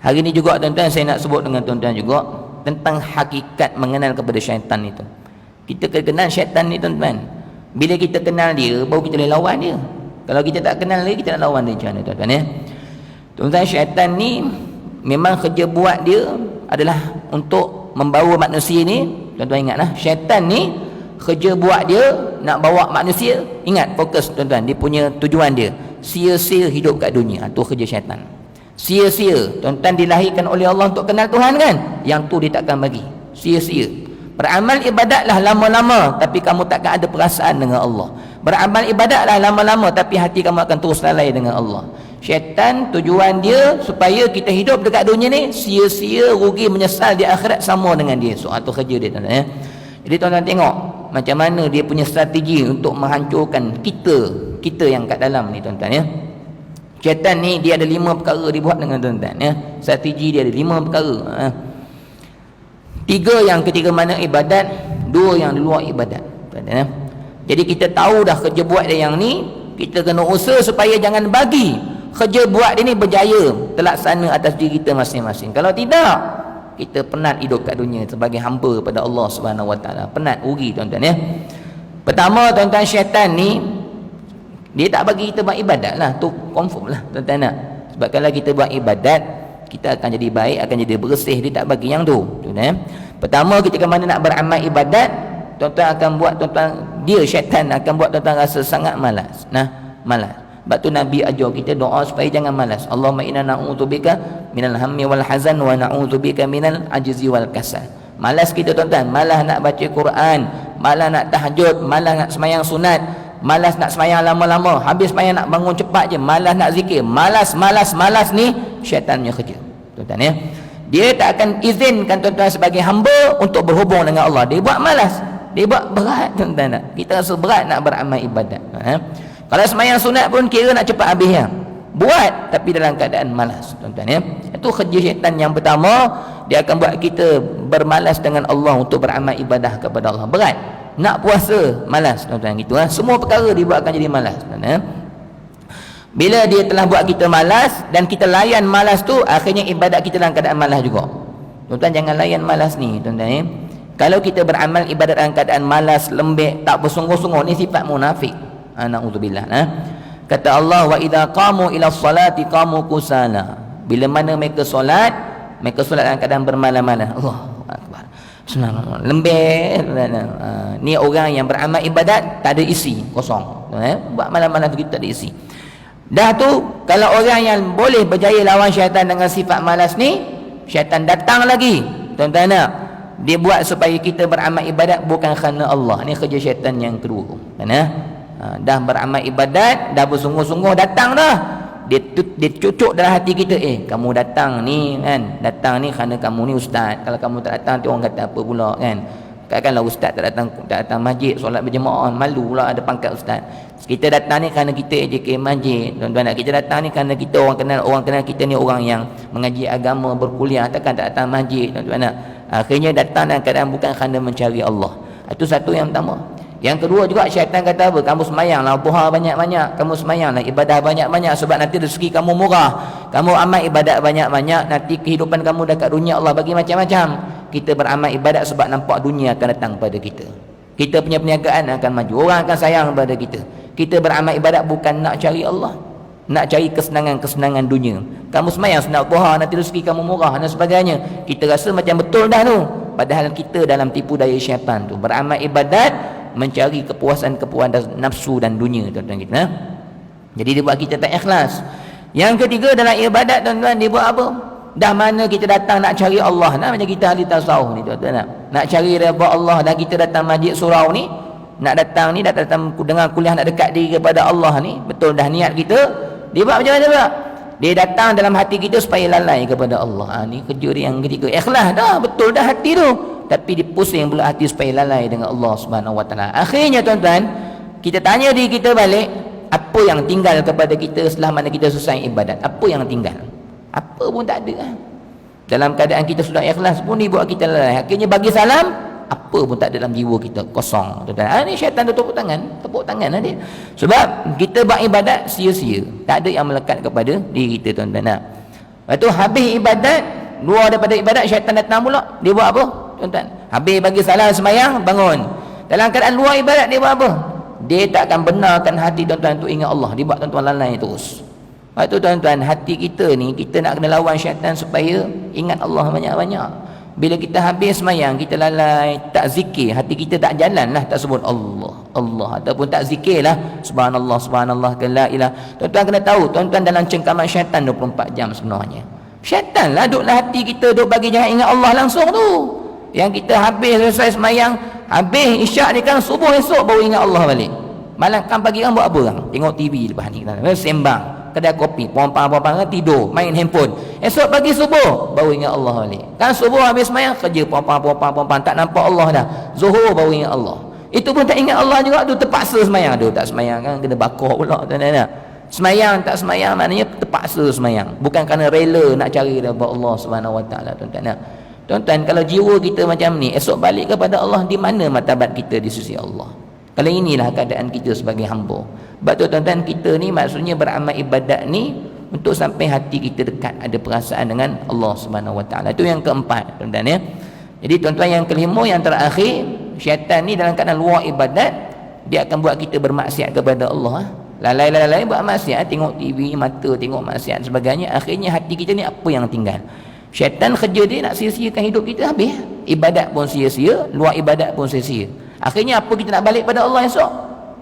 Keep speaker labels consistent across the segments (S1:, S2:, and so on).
S1: Hari ni juga tuan-tuan saya nak sebut dengan tuan-tuan juga tentang hakikat mengenal kepada syaitan itu. Kita kenal syaitan ni tuan-tuan. Bila kita kenal dia, baru kita boleh lawan dia. Kalau kita tak kenal dia, kita nak lawan dia macam mana tuan-tuan ya? Tuan-tuan, syaitan ni memang kerja buat dia adalah untuk membawa manusia ni. Tuan-tuan ingatlah, syaitan ni kerja buat dia nak bawa manusia. Ingat, fokus tuan-tuan, dia punya tujuan dia sia-sia hidup kat dunia. Itu kerja syaitan. Sia-sia. Tuan-tuan dilahirkan oleh Allah untuk kenal Tuhan kan? Yang tu dia takkan bagi. Sia-sia. Beramal ibadatlah lama-lama, tapi kamu takkan ada perasaan dengan Allah. Beramal ibadatlah lama-lama, tapi hati kamu akan terus lalai dengan Allah. Syaitan tujuan dia supaya kita hidup dekat dunia ni sia-sia, rugi, menyesal di akhirat sama dengan dia. So itu kerja dia tuan-tuan ya. Jadi tuan-tuan tengok macam mana dia punya strategi untuk menghancurkan kita yang kat dalam ni tuan-tuan ya. Syaitan ni dia ada 5 perkara dibuat dengan tuan-tuan ya. Strategi dia ada 5 perkara. 3 yang ketika mana ibadat, 2 yang di luar ibadat. Ya. Jadi kita tahu dah kerja buat dia yang ni, kita kena usaha supaya jangan bagi kerja buat dia ni berjaya terlaksana atas diri kita masing-masing. Kalau tidak, kita penat hidup kat dunia sebagai hamba kepada Allah Subhanahu Wa Taala. Penat, rugi tuan-tuan ya. Pertama tuan-tuan, syaitan ni dia tak bagi kita buat ibadat lah. Tu confirm lah tuan-tuan nak. Sebab kalau kita buat ibadat, kita akan jadi baik, akan jadi bersih. Dia tak bagi yang tu tuan-tuan. Pertama, kita ke mana nak beramal ibadat, tuan-tuan akan buat, tuan-tuan, dia syaitan akan buat tuan-tuan rasa sangat malas. Malas. Sebab tu Nabi ajar kita doa supaya jangan malas. Allahumma inna na'udzubika minal hammi wal hazan wa na'udzubika minal ajzi wal kasal. Malas kita tuan-tuan, malas nak baca Quran, malas nak tahajud, malas nak semayang sunat, malas nak semayang lama-lama, habis semayang nak bangun cepat je, malas nak zikir. Malas ni syaitan punya kerja tuan-tuan ya. Dia tak akan izinkan tuan-tuan sebagai hamba untuk berhubung dengan Allah. Dia buat malas, dia buat berat tuan-tuan. Kita rasa berat nak beramal ibadat. Kalau semayang sunat pun kira nak cepat habis ya. Buat tapi dalam keadaan malas tuan-tuan ya. Itu kerja syaitan yang pertama. Dia akan buat kita bermalas dengan Allah untuk beramal ibadah kepada Allah. Berat. Nak puasa malas tuan-tuan gitu ha. Semua perkara dibuatkan jadi malas tuan-tuan. Bila dia telah buat kita malas dan kita layan malas tu, akhirnya ibadat kita dalam keadaan malas juga. Tuan-tuan jangan layan malas ni tuan-tuan ya. Kalau kita beramal ibadat dalam keadaan malas, lembek, tak bersungguh-sungguh, ni sifat munafik. Na'udzubillah. Kata Allah, wa idza qamu ila sholati qamu kusala. Bila mana mereka solat dalam keadaan bermalas-malas. Allahu akbar. Subhanallah. Lembek. Ni orang yang beramal ibadat tak ada isi, kosong. Buat malam-malam begitu tak ada isi. Dah tu, kalau orang yang boleh berjaya lawan syaitan dengan sifat malas ni, syaitan datang lagi. Tuan-tuan nak, dia buat supaya kita beramal ibadat bukan kerana Allah. Ni kerja syaitan yang kedua. Dah beramal ibadat, dah bersungguh-sungguh, datang dah. Dia cucuk dalam hati kita, kamu datang ni kan, datang ni kerana kamu ni ustaz. Kalau kamu tak datang, orang kata apa pula kan. Katakanlah ustaz tak datang masjid solat berjemaah, malu pula ada pangkat ustaz. Kita datang ni kerana kita AJK masjid. Tuan-tuan nak, kita datang ni kerana kita orang kenal kita ni orang yang mengaji agama, berkuliah, takkan tak datang masjid tuan-tuan nak. Akhirnya datang dalam keadaan bukan kerana mencari Allah. Itu satu yang pertama. Yang kedua juga, syaitan kata apa? Kamu semayanglah duha banyak-banyak, kamu semayanglah ibadah banyak-banyak, sebab nanti rezeki kamu murah. Kamu amal ibadat banyak-banyak, nanti kehidupan kamu dekat dunia Allah bagi macam-macam. Kita beramal ibadat sebab nampak dunia akan datang pada kita. Kita punya perniagaan akan maju, orang akan sayang pada kita. Kita beramal ibadat bukan nak cari Allah, nak cari kesenangan-kesenangan dunia. Kamu semayang sunat duha, nanti rezeki kamu murah dan sebagainya. Kita rasa macam betul dah tu. Padahal kita dalam tipu daya syaitan tu. Beramal ibadat mencari kepuasan nafsu dan dunia tuan-tuan kita. Jadi dia buat kita tak ikhlas. Yang ketiga dalam ibadat tuan-tuan, dia buat apa? Dah mana kita datang nak cari Allah, macam kita ahli tasawuf ni tuan-tuan nak cari redha Allah, dan kita datang masjid surau ni, nak datang dengar kuliah nak dekat diri kepada Allah ni, betul dah niat kita. Dia buat macam mana pula? Dia datang dalam hati kita supaya lalai kepada Allah. Ni kerja dia yang ketiga. Ikhlas dah, betul dah hati tu, tapi dia pusing pula hati supaya lalai dengan Allah Subhanahu Wa Taala. Akhirnya tuan-tuan, kita tanya diri kita balik, apa yang tinggal kepada kita setelah mana kita selesai ibadat? Apa yang tinggal? Apa pun tak ada. Dalam keadaan kita sudah ikhlas pun dia buat kita lalai. Akhirnya bagi salam, apa pun tak ada dalam jiwa kita, kosong. Ini syaitan tu tepuk tangan dia. Sebab kita buat ibadat sia-sia, tak ada yang melekat kepada diri kita tuan-tuan. Lepas tu habis ibadat, luar daripada ibadat, syaitan datang pula. Dia buat apa? Tuan-tuan, habis bagi salam semayang, bangun. Dalam keadaan luar ibadat, dia buat apa? Dia tak akan benarkan hati tuan-tuan untuk ingat Allah. Dia buat tuan-tuan lalai terus. Lepas tu tuan-tuan, hati kita ni, kita nak kena lawan syaitan supaya ingat Allah banyak-banyak. Bila kita habis semayang, kita lalai, tak zikir, hati kita tak jalan lah, tak sebut Allah, Allah, ataupun tak zikir lah, subhanallah, subhanallah, la ilah. Tuan-tuan kena tahu, tuan-tuan dalam cengkaman syaitan 24 jam sebenarnya. Syaitan lah duduk hati kita, duduk bagi jangan ingat Allah langsung tu. Yang kita habis selesai semayang, habis isyak ni kan, subuh esok baru ingat Allah balik. Malam kan pagi kan buat apa kan? Tengok TV lepas ni, sembang, kedai kopi, puan-puan tidur, main handphone. Esok pagi subuh baru ingat Allah balik. Kan subuh habis semayang, kerja puan-puan tak nampak Allah dah. Zuhur baru ingat Allah. Itu pun tak ingat Allah juga tu, terpaksa semayang. Aduh, tak semayang kan kena bakar pula tuan-tuan. Semayang tak semayang maknanya terpaksa semayang, bukan kerana rela nak cari daripada Allah Subhanahu Wa Taala tuan-tuan. Tuan-tuan, kalau jiwa kita macam ni, esok balik kepada Allah, di mana martabat kita di sisi Allah? Kalau inilah keadaan kita sebagai hamba. Sebab tu tuan-tuan, kita ni maksudnya beramal ibadat ni untuk sampai hati kita dekat, ada perasaan dengan Allah Subhanahu Wa Taala. Itu yang keempat tuan-tuan ya. Jadi tuan-tuan, yang kelima, yang terakhir, syaitan ni dalam keadaan luar ibadat, dia akan buat kita bermaksiat kepada Allah. Lalai buat maksiat, tengok TV, mata tengok maksiat sebagainya. Akhirnya hati kita ni apa yang tinggal? Syaitan kerja dia nak sia-siakan hidup kita habis. Ibadat pun sia-sia, luar ibadat pun sia-sia. Akhirnya apa kita nak balik pada Allah esok?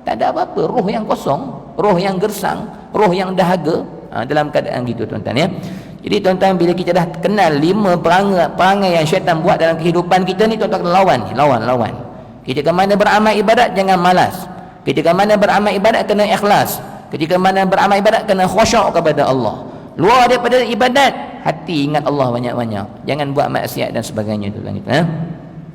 S1: Tak ada apa-apa, roh yang kosong, roh yang gersang, roh yang dahaga. Dalam keadaan gitu tuan-tuan ya. Jadi tuan-tuan, bila kita dah kenal 5 perangai yang syaitan buat dalam kehidupan kita ni, tuan-tuan lawan. Ketika mana beramal ibadat, jangan malas. Ketika mana beramal ibadat, kena ikhlas. Ketika mana beramal ibadat, kena khusyuk kepada Allah. Luar daripada ibadat, hati ingat Allah banyak-banyak. Jangan buat maksiat dan sebagainya tuan-tuan.